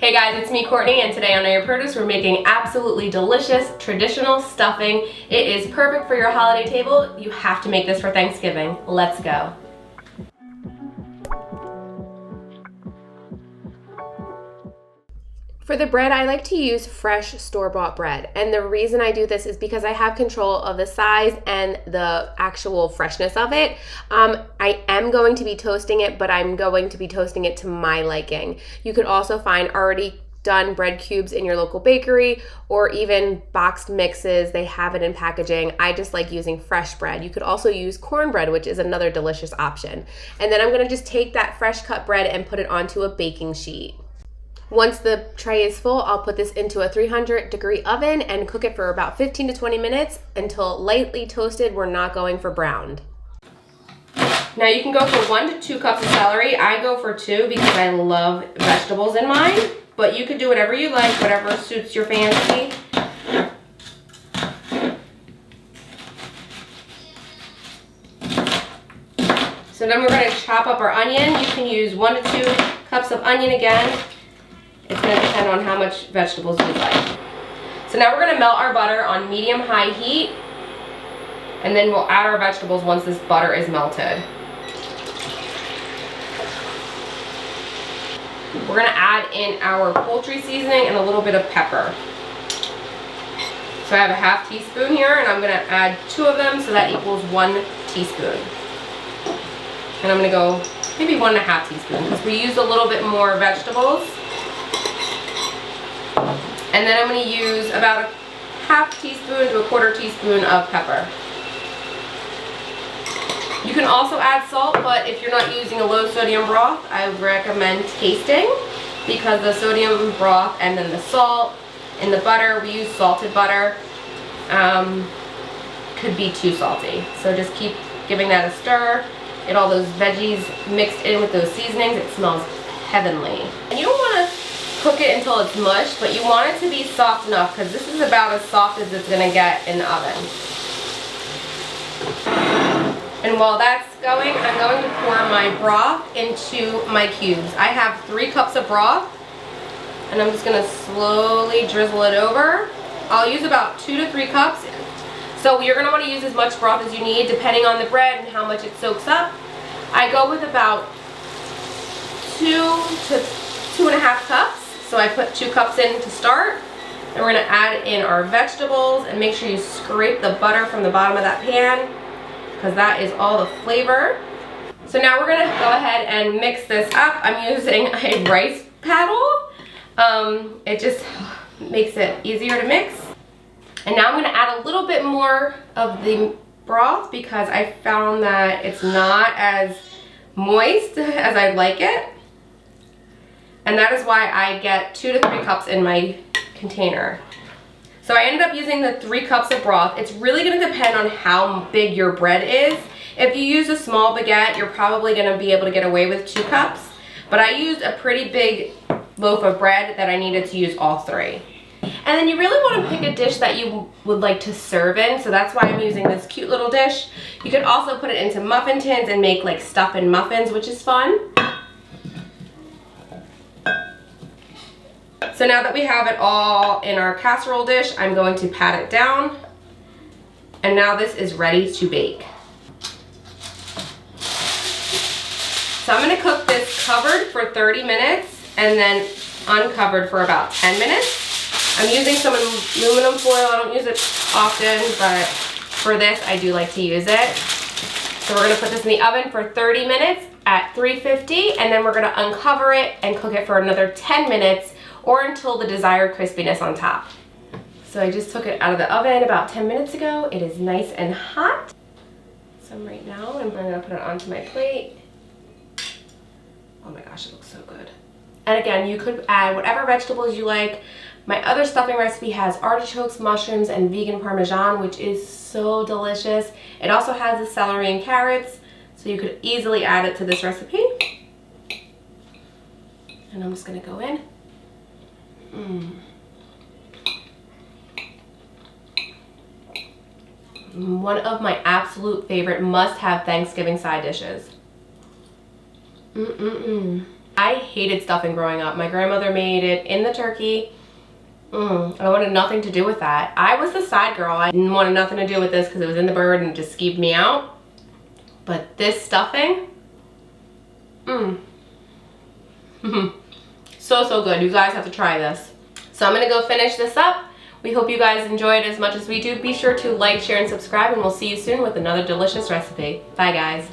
Hey guys, it's me, Courtney, and today on Know Your Produce, we're making absolutely delicious traditional stuffing. It is perfect for your holiday table. You have to make this for Thanksgiving. Let's go. For the bread, I like to use fresh store-bought bread. And the reason I do this is because I have control of the size and the actual freshness of it. I am going to be toasting it, but I'm going to be toasting it to my liking. You could also find already done bread cubes in your local bakery or even boxed mixes. They have it in packaging. I just like using fresh bread. You could also use cornbread, which is another delicious option. And then I'm gonna just take that fresh cut bread and put it onto a baking sheet. Once the tray is full, I'll put this into a 300-degree oven and cook it for about 15 to 20 minutes until lightly toasted. We're not going for browned. Now you can go for 1 to 2 cups of celery. I go for 2 because I love vegetables in mine, but you could do whatever you like, whatever suits your fancy. So then we're going to chop up our onion. You can use 1 to 2 cups of onion again. It's going to depend on how much vegetables you like. So now we're going to melt our butter on medium-high heat, and then we'll add our vegetables once this butter is melted. We're going to add in our poultry seasoning and a little bit of pepper. So I have a half teaspoon here, and I'm going to add 2 of them, so that equals 1 teaspoon. And I'm going to go maybe 1.5 teaspoons because we used a little bit more vegetables. And then I'm going to use about a half teaspoon to a 1/4 teaspoon of pepper. You can also add salt, but if you're not using a low sodium broth, I would recommend tasting, because the sodium broth and then the salt and the butter, we use salted butter, could be too salty. So just keep giving that a stir. Get all those veggies mixed in with those seasonings. It smells heavenly. And you don't want to cook it until it's mush, but you want it to be soft enough because this is about as soft as it's going to get in the oven. And while that's going, I'm going to pour my broth into my cubes. I have 3 cups of broth, and I'm just going to slowly drizzle it over. I'll use about 2 to 3 cups. So you're going to want to use as much broth as you need depending on the bread and how much it soaks up. I go with about 2 to 2.5 cups. So I put 2 cups in to start. Then we're going to add in our vegetables and make sure you scrape the butter from the bottom of that pan because that is all the flavor. So now we're going to go ahead and mix this up. I'm using a rice paddle. It just makes it easier to mix. And now I'm going to add a little bit more of the broth because I found that it's not as moist as I'd like it. And that is why I get 2 to 3 cups in my container. So I ended up using the 3 cups of broth. It's really going to depend on how big your bread is. If you use a small baguette, you're probably going to be able to get away with 2 cups. But I used a pretty big loaf of bread that I needed to use all 3. And then you really want to pick a dish that you would like to serve in. So that's why I'm using this cute little dish. You could also put it into muffin tins and make like stuffing muffins, which is fun. So now that we have it all in our casserole dish, I'm going to pat it down. And now this is ready to bake. So I'm going to cook this covered for 30 minutes and then uncovered for about 10 minutes. I'm using some aluminum foil. I don't use it often, but for this I do like to use it. So we're going to put this in the oven for 30 minutes at 350, and then we're going to uncover it and cook it for another 10 minutes or until the desired crispiness on top. So I just took it out of the oven about 10 minutes ago. It is nice and hot. Some right now, and I'm gonna put it onto my plate. Oh my gosh, it looks so good. And again, you could add whatever vegetables you like. My other stuffing recipe has artichokes, mushrooms, and vegan parmesan, which is so delicious. It also has the celery and carrots, so you could easily add it to this recipe. And I'm just gonna go in. One of my absolute favorite must-have Thanksgiving side dishes. I hated stuffing growing up. My grandmother made it in the turkey. I wanted nothing to do with that. I was the side girl. I didn't want nothing to do with this because it was in the bird and it just skeeved me out. But this stuffing, so good. You guys have to try this. So I'm gonna go finish this up. We hope you guys enjoyed as much as we do. Be sure to like, share, and subscribe, and we'll see you soon with another delicious recipe. Bye, guys.